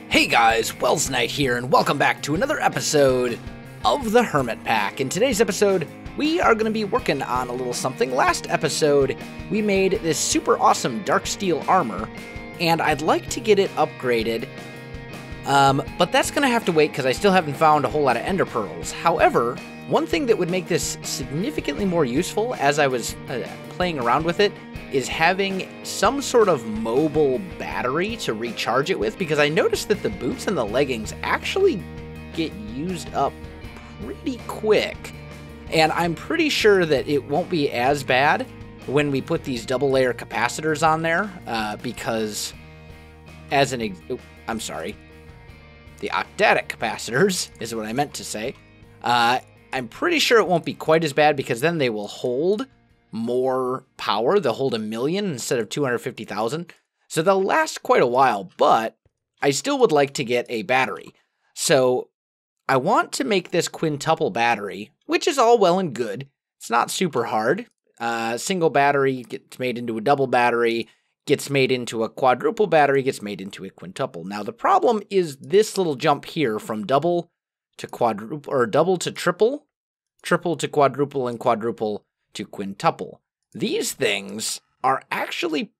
Hey guys, Welsknight here, and welcome back to another episode of the HermitPack. In today's episode, we are going to be working on a little something. Last episode, we made this super awesome dark steel armor, and I'd like to get it upgraded, but that's going to have to wait because I still haven't found a whole lot of ender pearls. However, one thing that would make this significantly more useful as I was playing around with it is having some sort of mobile battery to recharge it with, because I noticed that the boots and the leggings actually get used up pretty quick. And I'm pretty sure that it won't be as bad when we put these double layer capacitors on there, because as an I'm sorry, the octatic capacitors is what I meant to say. I'm pretty sure it won't be quite as bad because then they will hold more power. They'll hold 1 million instead of 250,000. So they'll last quite a while, but I still would like to get a battery. So I want to make this quintuple battery, which is all well and good. It's not super hard. Single battery gets made into a double battery, gets made into a quadruple battery, gets made into a quintuple. Now the problem is this little jump here from double to quadruple, or double to triple, triple to quadruple, and quadruple to quintuple. These things are actually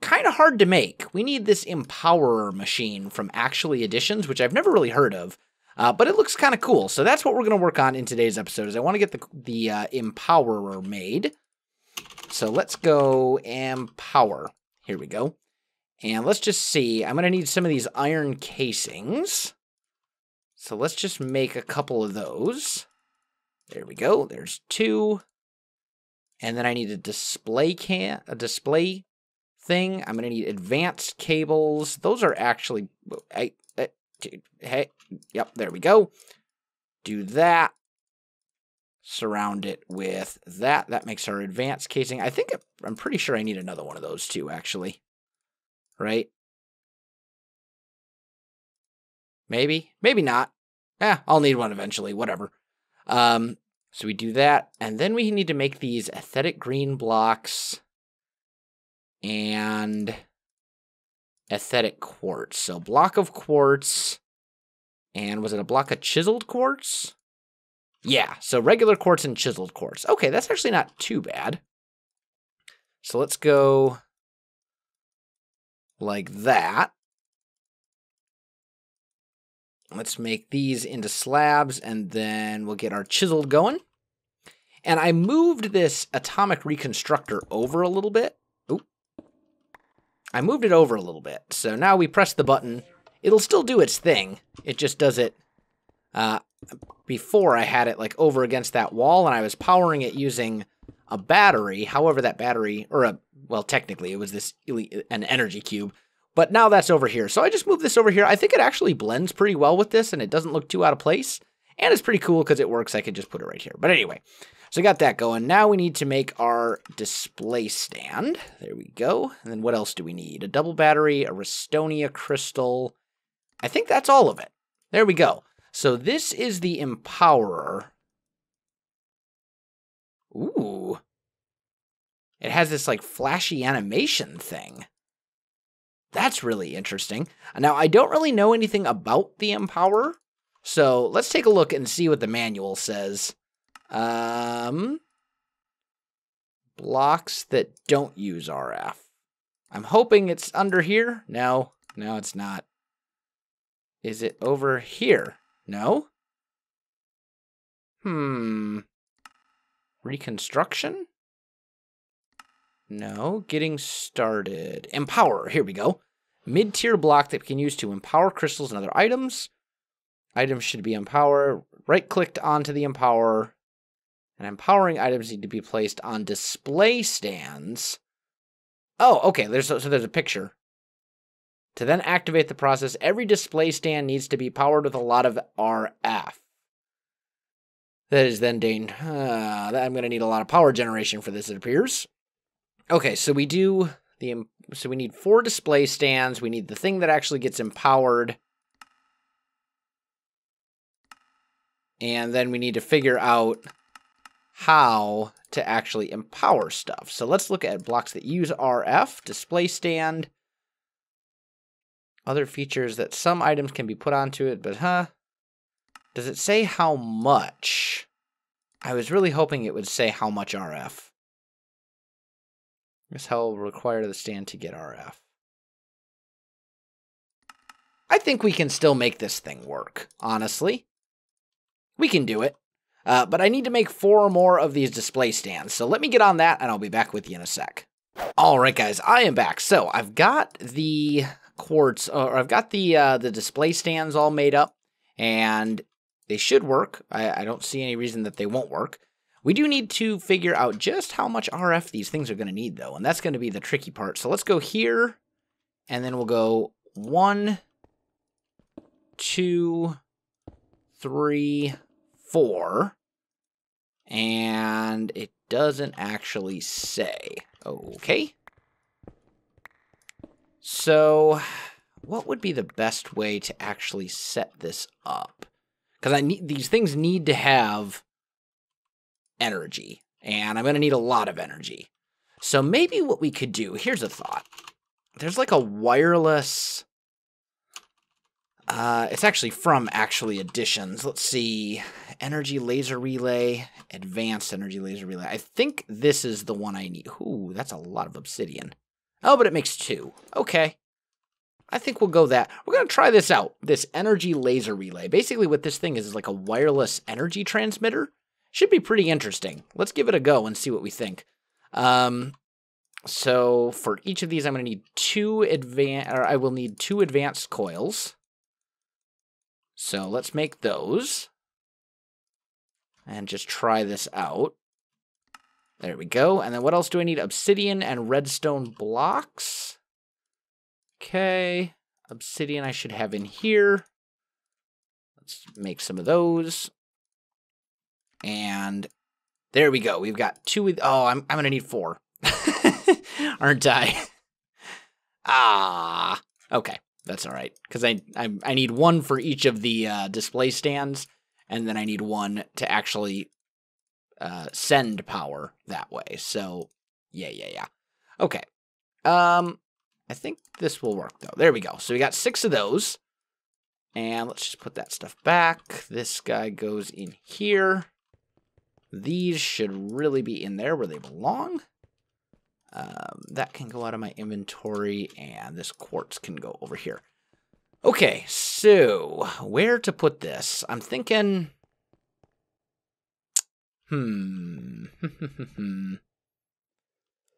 kind of hard to make. We need this Empowerer machine from Actually Editions, which I've never really heard of, but it looks kind of cool. So that's what we're going to work on in today's episode, is I want to get the Empowerer made. So let's go Empower. Here we go. And let's just see. I'm going to need some of these iron casings. So let's just make a couple of those. There we go. There's 2. And then I need a display thing. I'm going to need advanced cables. Those are actually... Hey, yep, there we go. Do that. Surround it with that. That makes our advanced casing. I'm pretty sure I need another one of those too, actually. Right? Maybe. Maybe not. I'll need one eventually. Whatever. So we do that, and then we need to make these aesthetic green blocks and aesthetic quartz. So block of quartz, and was it a block of chiseled quartz? Yeah, so regular quartz and chiseled quartz. Okay, that's actually not too bad. So let's go like that. Let's make these into slabs, and then we'll get our chiseled going. And I moved this atomic reconstructor over a little bit. Oop. I moved it over a little bit. So now we press the button. It'll still do its thing. It just does it. Before I had it like over against that wall, and I was powering it using a battery. However, that battery, well, technically it was an energy cube. But now that's over here. So I just moved this over here. I think it actually blends pretty well with this, and it doesn't look too out of place. And it's pretty cool because it works. I could just put it right here. But anyway, so I got that going. Now we need to make our display stand. There we go. And then what else do we need? A double battery, a Restonia crystal. I think that's all of it. There we go. So this is the Empowerer. Ooh. It has this like flashy animation thing. That's really interesting. Now, I don't really know anything about the Empowerer, so let's take a look and see what the manual says. Blocks that don't use RF. I'm hoping it's under here. No, it's not. Is it over here? No? Reconstruction? No. Getting started. Empower. Here we go. Mid-tier block that we can use to empower crystals and other items. Items should be empowered. Right-clicked onto the Empowerer. And empowering items need to be placed on display stands. Oh, okay. So there's a picture. To then activate the process, every display stand needs to be powered with a lot of RF. That is then I'm going to need a lot of power generation for this, it appears. Okay, so we need 4 display stands. We need the thing that actually gets empowered. And then we need to figure out how to actually empower stuff. So let's look at blocks that use RF, display stand. Other features that some items can be put onto it, but does it say how much? I was really hoping it would say how much RF. Guess how will require the stand to get RF. I think we can still make this thing work, honestly. We can do it. But I need to make 4 more of these display stands. So let me get on that, and I'll be back with you in a sec. All right, guys, I am back. So I've got the quartz, or I've got the display stands all made up, and they should work. I don't see any reason that they won't work. We do need to figure out just how much RF these things are going to need, though, and that's going to be the tricky part. So let's go here, and then we'll go 1, 2, 3, 4, and it doesn't actually say. Okay. So, what would be the best way to actually set this up? Because these things need to have energy, and I'm going to need a lot of energy. So maybe what we could do, here's a thought. There's like a wireless... it's actually from Additions. Let's see. Energy laser relay. Advanced energy laser relay. I think this is the one I need. Ooh, that's a lot of obsidian. Oh, but it makes 2. Okay. I think we'll go that. We're going to try this out. This energy laser relay. Basically what this thing is like a wireless energy transmitter. Should be pretty interesting. Let's give it a go and see what we think. So for each of these, I'm going to need I will need 2 advanced coils. So let's make those. And just try this out. There we go. And then what else do I need? Obsidian and redstone blocks. Okay. Obsidian I should have in here. Let's make some of those. And there we go. We've got 2. Oh, I'm going to need 4. Aren't I? Okay. That's all right, because I need 1 for each of the display stands, and then I need 1 to actually send power that way. So, yeah. Okay. I think this will work, though. There we go. So we got 6 of those, and let's just put that stuff back. This guy goes in here. These should really be in there where they belong. That can go out of my inventory, and this quartz can go over here. Okay, so where to put this? I'm thinking...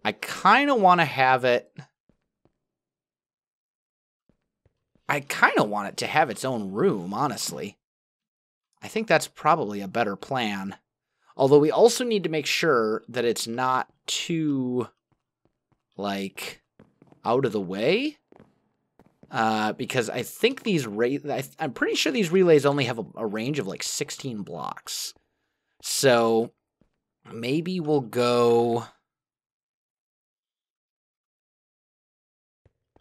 I kind of want to have it... I kind of want it to have its own room, honestly. I think that's probably a better plan. Although we also need to make sure that it's not too... like, out of the way, because I think these I'm pretty sure these relays only have a range of like 16 blocks. So maybe we'll go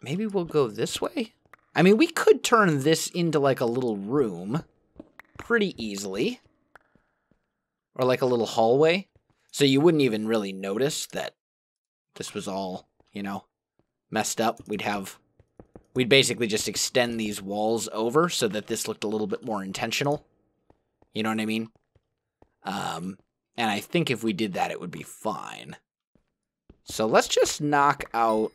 this way. I mean, we could turn this into like a little room pretty easily, or like a little hallway, so you wouldn't even really notice that this was all, you know, messed up. We'd basically just extend these walls over so that this looked a little bit more intentional. You know what I mean? And I think if we did that, it would be fine. So let's just knock out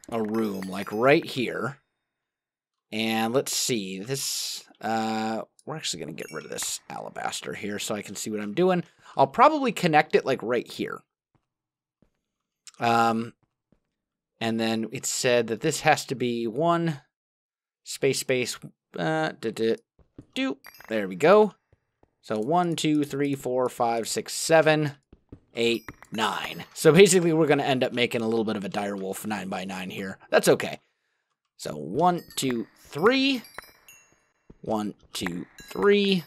a room, like right here. And let's see, this, we're actually going to get rid of this alabaster here so I can see what I'm doing. I'll probably connect it like right here. And then it said that this has to be 1 space, there we go. So 1, 2, 3, 4, 5, 6, 7, 8, 9. So basically we're going to end up making a little bit of a direwolf 9x9 here. That's okay. So 1, 2, 3. 1, 2, 3.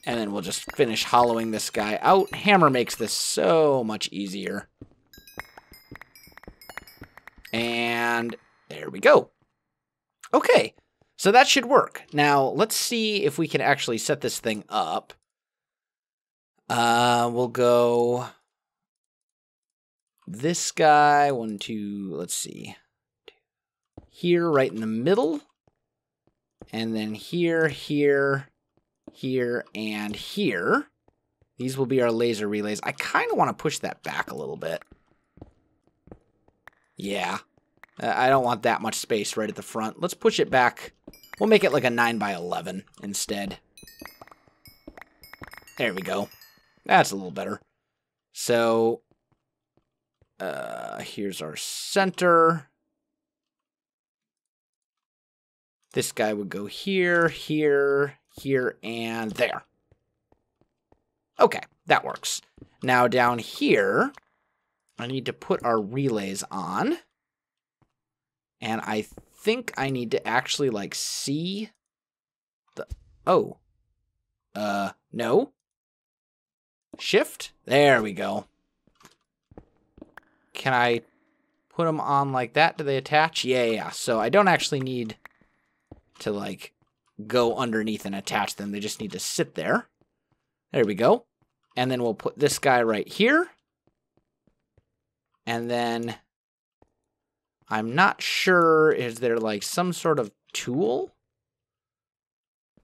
And then we'll just finish hollowing this guy out. Hammer makes this so much easier. And there we go. Okay, so that should work. Now, let's see if we can actually set this thing up. We'll go this guy, 1, 2, let's see. here right in the middle. And then here, here, here, and here. These will be our laser relays. I kind of want to push that back a little bit. Yeah. I don't want that much space right at the front. Let's push it back. We'll make it like a 9x11 instead. There we go. That's a little better. So, here's our center. This guy would go here, here, here, and there. Okay, that works. Now down here, I need to put our relays on. And I think I need to actually, like, see the... Oh. No. Shift? There we go. Can I put them on like that? Do they attach? Yeah. So I don't actually need to, like, go underneath and attach them. They just need to sit there. There we go. And then we'll put this guy right here. And then I'm not sure, is there like some sort of tool?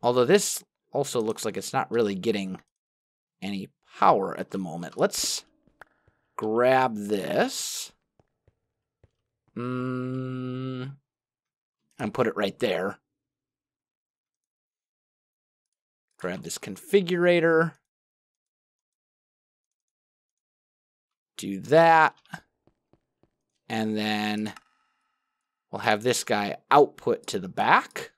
Although this also looks like it's not really getting any power at the moment. Let's grab this. And put it right there. Grab this configurator. Do that. And then we'll have this guy output to the back.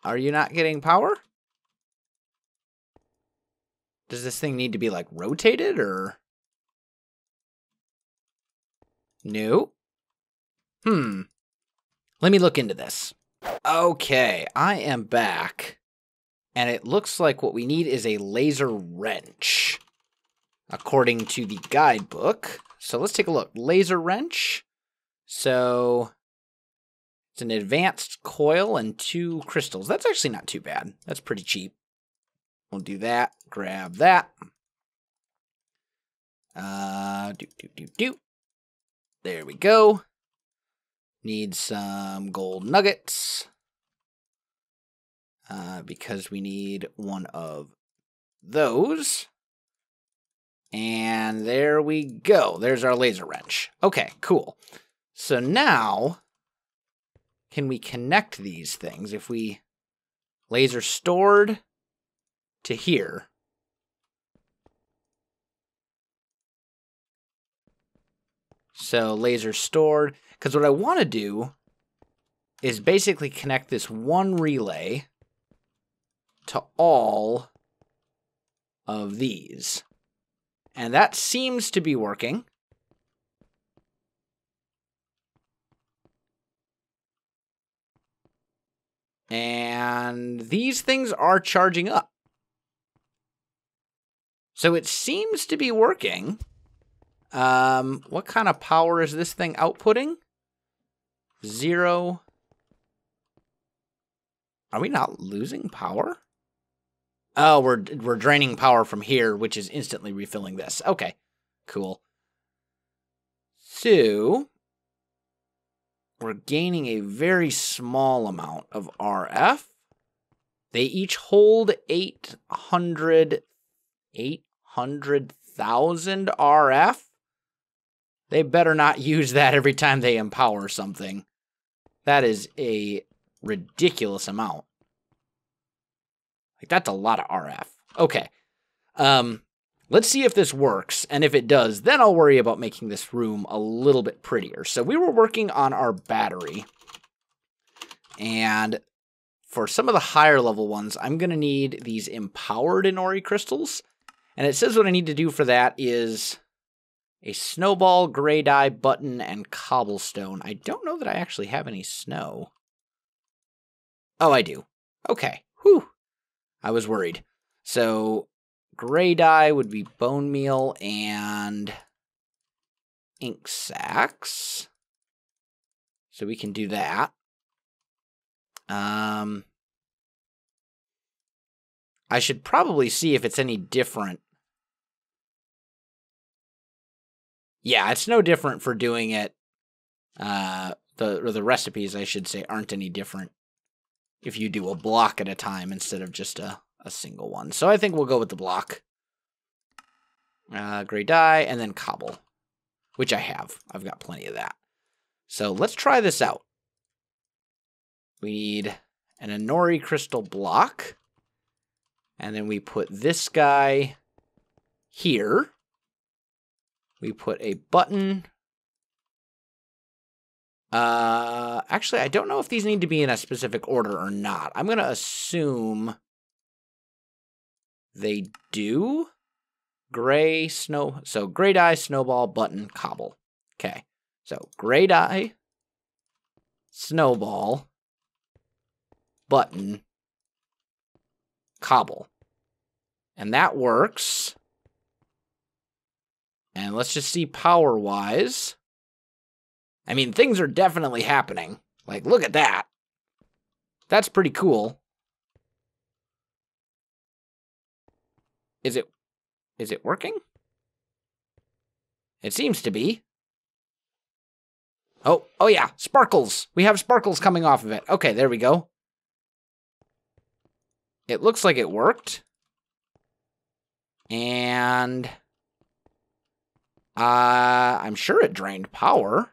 Are you not getting power? Does this thing need to be, like, rotated, or? No. Let me look into this. Okay, I am back. And it looks like what we need is a laser wrench, according to the guidebook. So let's take a look. Laser wrench. So it's an advanced coil and 2 crystals. That's actually not too bad. That's pretty cheap. We'll do that. Grab that. There we go. Need some gold nuggets. Because we need one of those. And there we go. There's our laser wrench. Okay, cool. So now, can we connect these things? If we laser stored to here. So laser stored. Because what I want to do is basically connect this one relay to all of these. And that seems to be working. And these things are charging up. So it seems to be working. What kind of power is this thing outputting? 0. Are we not losing power? Oh, we're draining power from here, which is instantly refilling this. Okay, cool. So we're gaining a very small amount of RF. They each hold 800,000 RF. They better not use that every time they empower something. That is a ridiculous amount. Like, that's a lot of RF. Okay. Let's see if this works. And if it does, then I'll worry about making this room a little bit prettier. So we were working on our battery. And for some of the higher level ones, I'm going to need these empowered Inori crystals. And it says what I need to do for that is a snowball, gray dye, button, and cobblestone. I don't know that I actually have any snow. Oh, I do. Okay. Whew. I was worried. So, gray dye would be bone meal and ink sacks. So we can do that. I should probably see if it's any different Yeah, it's no different for doing it. The recipes, I should say, aren't any different if you do a block at a time instead of just a single one. So I think we'll go with the block. Gray dye, and then cobble, which I have. I've got plenty of that. So let's try this out. We need an Inori crystal block. And then we put this guy here. We put a button. Actually, I don't know if these need to be in a specific order or not. I'm going to assume they do. Gray, so gray dye, snowball, button, cobble. Okay, so gray dye, snowball, button, cobble. And that works. And let's just see power-wise. I mean, things are definitely happening. Like, look at that. That's pretty cool. Is it working? It seems to be. Oh yeah, sparkles. We have sparkles coming off of it. Okay, there we go. It looks like it worked. And I'm sure it drained power.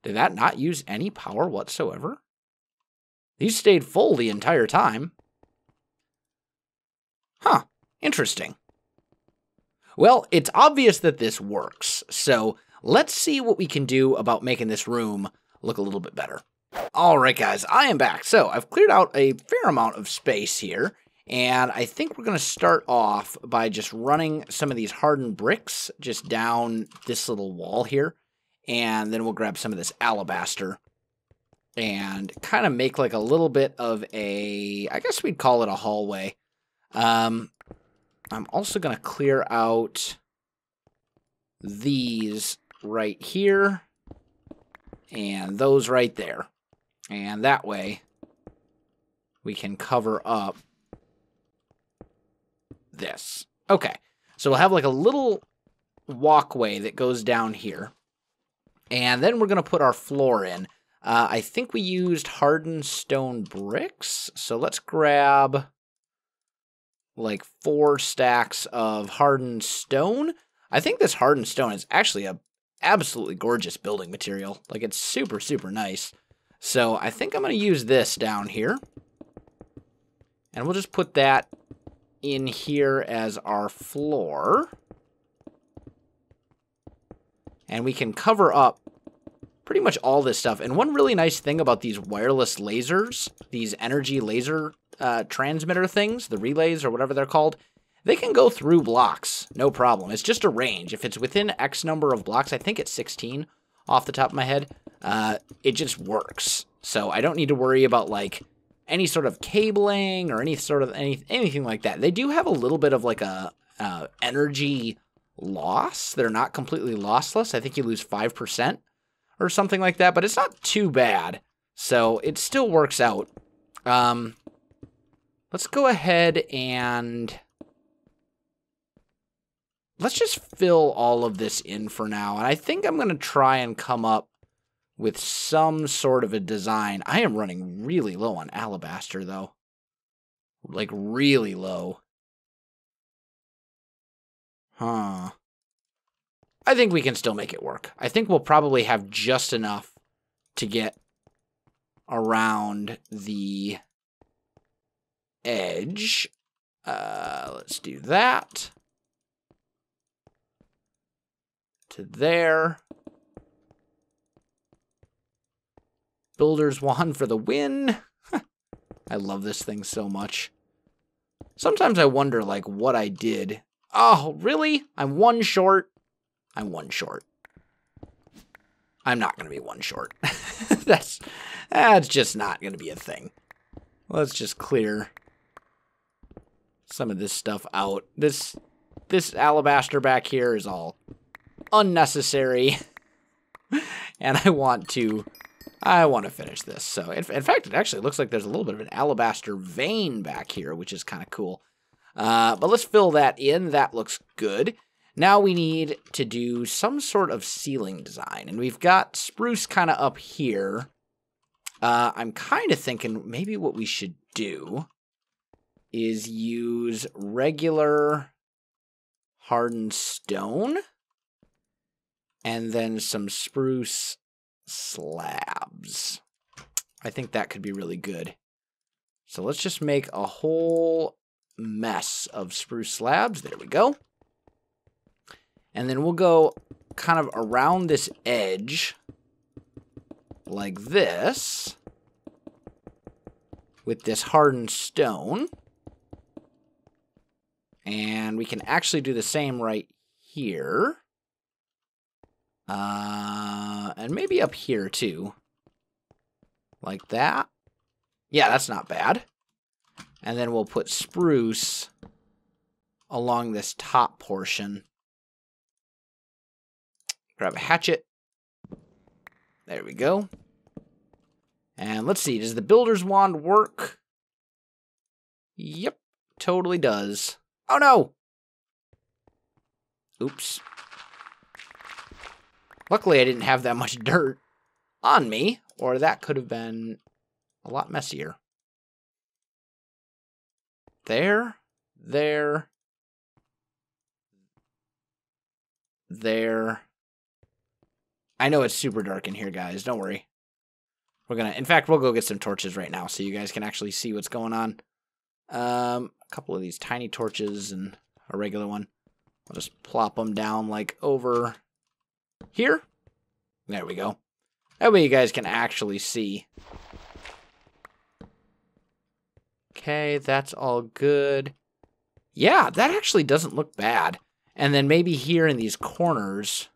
Did that not use any power whatsoever? These stayed full the entire time. Huh, interesting. Well, it's obvious that this works, so let's see what we can do about making this room look a little bit better. Alright guys, I am back. So, I've cleared out a fair amount of space here, and I think we're going to start off by just running some of these hardened bricks just down this little wall here, and then we'll grab some of this alabaster and kind of make like a little bit of a, I guess we'd call it a hallway. I'm also going to clear out these right here and those right there. And that way we can cover up this. Okay, so we'll have like a little walkway that goes down here. And then we're going to put our floor in. I think we used hardened stone bricks. So let's grab like 4 stacks of hardened stone. I think this hardened stone is actually a absolutely gorgeous building material. Like, it's super, super nice. So I think I'm going to use this down here. And we'll just put that in here as our floor. And we can cover up pretty much all this stuff. And one really nice thing about these wireless lasers, these energy laser transmitter things, the relays or whatever they're called, they can go through blocks, no problem. It's just a range. If it's within X number of blocks, I think it's 16 off the top of my head, it just works. So I don't need to worry about like any sort of cabling or any sort of anything like that. They do have a little bit of like a energy loss. They're not completely lossless. I think you lose 5% or something like that, but it's not too bad. So it still works out. Let's go ahead and let's just fill all of this in for now. And I think I'm going to try and come up with some sort of a design. I am running really low on alabaster, though. Like, really low. Huh. I think we can still make it work. I think we'll probably have just enough to get around the edge. Let's do that. To there. Builder's wand for the win. I love this thing so much. Sometimes I wonder, like, what I did. Oh, really? I'm one short? I'm one short. I'm not going to be one short. That's just not going to be a thing. Let's just clear some of this stuff out. This alabaster back here is all unnecessary. And I want to finish this. So, in fact, it actually looks like there's a little bit of an alabaster vein back here, which is kind of cool. But let's fill that in. That looks good. Now we need to do some sort of ceiling design. And we've got spruce kind of up here. I'm kind of thinking maybe what we should do is use regular hardened stone and then some spruce slabs. I think that could be really good. So let's just make a whole mess of spruce slabs. There we go. And then we'll go kind of around this edge like this with this hardened stone. And we can actually do the same right here. And maybe up here too. Like that. Yeah, that's not bad. And then we'll put spruce along this top portion. Grab a hatchet. There we go. And let's see, does the builder's wand work? Yep, totally does. Oh no! Oops. Luckily I didn't have that much dirt on me, or that could have been a lot messier. There. I know it's super dark in here, guys. Don't worry. In fact, we'll go get some torches right now so you guys can actually see what's going on. A couple of these tiny torches and a regular one. I'll just plop them down like over here. There we go. That way you guys can actually see. Okay, that's all good. Yeah, that actually doesn't look bad. And then maybe here in these corners,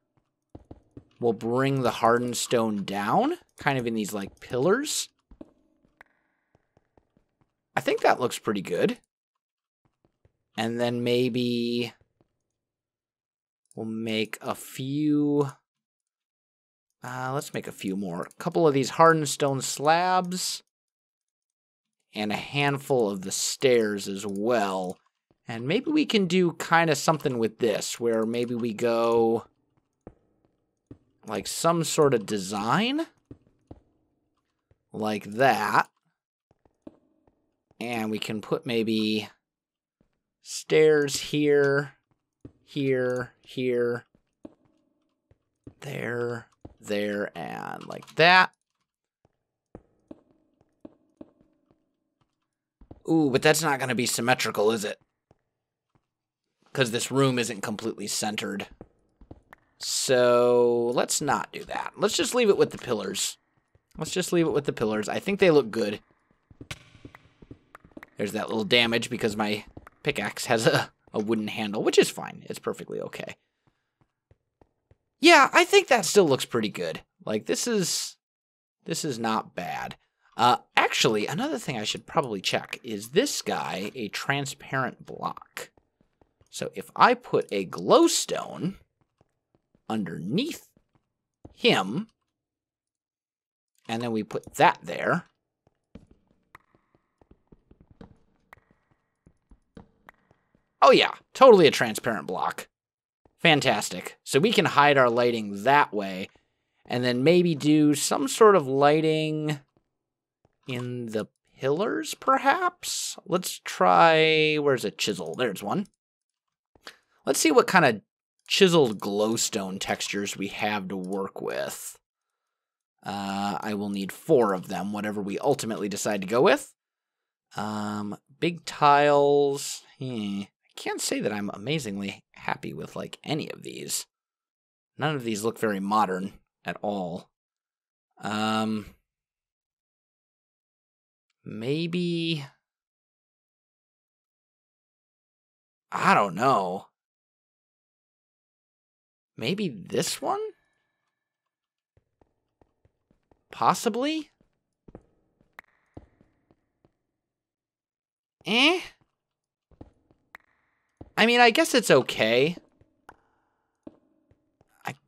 we'll bring the hardened stone down, kind of in these like pillars. I think that looks pretty good. And then maybe we'll make a few. Let's make a few more. A couple of these hardened stone slabs. And a handful of the stairs as well. And maybe we can do kind of something with this, where maybe we go like some sort of design. Like that. And we can put maybe stairs here, here, there, and like that. Ooh, but that's not going to be symmetrical, is it? Because this room isn't completely centered. So let's not do that. Let's just leave it with the pillars. I think they look good. There's that little damage because my pickaxe has a wooden handle, which is fine. It's perfectly okay. Yeah, I think that still looks pretty good. Like, this is not bad. Actually, another thing I should probably check, is this guy a transparent block? So if I put a glowstone underneath him, and then we put that there, oh yeah, totally a transparent block. Fantastic. So we can hide our lighting that way, and then maybe do some sort of lighting in the pillars, perhaps? Let's try, where's a chisel? There's one. Let's see what kind of chiseled glowstone textures we have to work with. I will need 4 of them, whatever we ultimately decide to go with. Big tiles. I can't say that I'm amazingly happy with, like, any of these. None of these look very modern at all. Maybe, I don't know. Maybe this one? Possibly? I mean, I guess it's okay.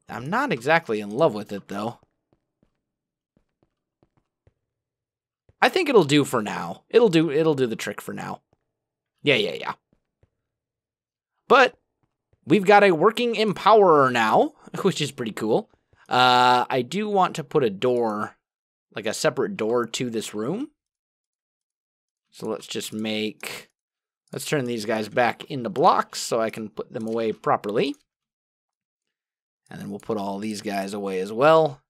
I'm not exactly in love with it, though. I think it'll do for now. It'll do the trick for now. Yeah. But we've got a working Empowerer now, which is pretty cool. I do want to put a door, like a separate door to this room. So let's just let's turn these guys back into blocks so I can put them away properly. And then we'll put all these guys away as well.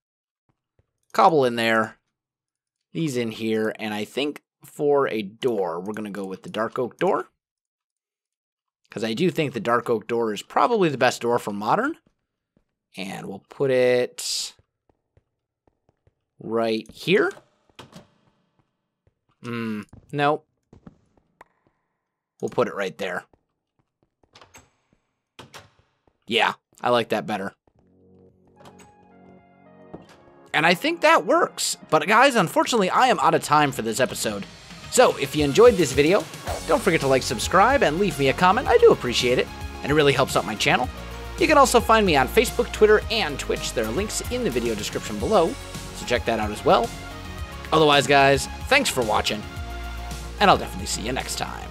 Cobble in there. These in here. And I think for a door, we're going to go with the dark oak door. Because I do think the dark oak door is probably the best door for modern. And we'll put it right here. No. We'll put it right there. Yeah, I like that better. And I think that works. But guys, unfortunately, I am out of time for this episode. So, if you enjoyed this video, don't forget to like, subscribe, and leave me a comment. I do appreciate it, and it really helps out my channel. You can also find me on Facebook, Twitter, and Twitch. There are links in the video description below, so check that out as well. Otherwise, guys, thanks for watching, and I'll definitely see you next time.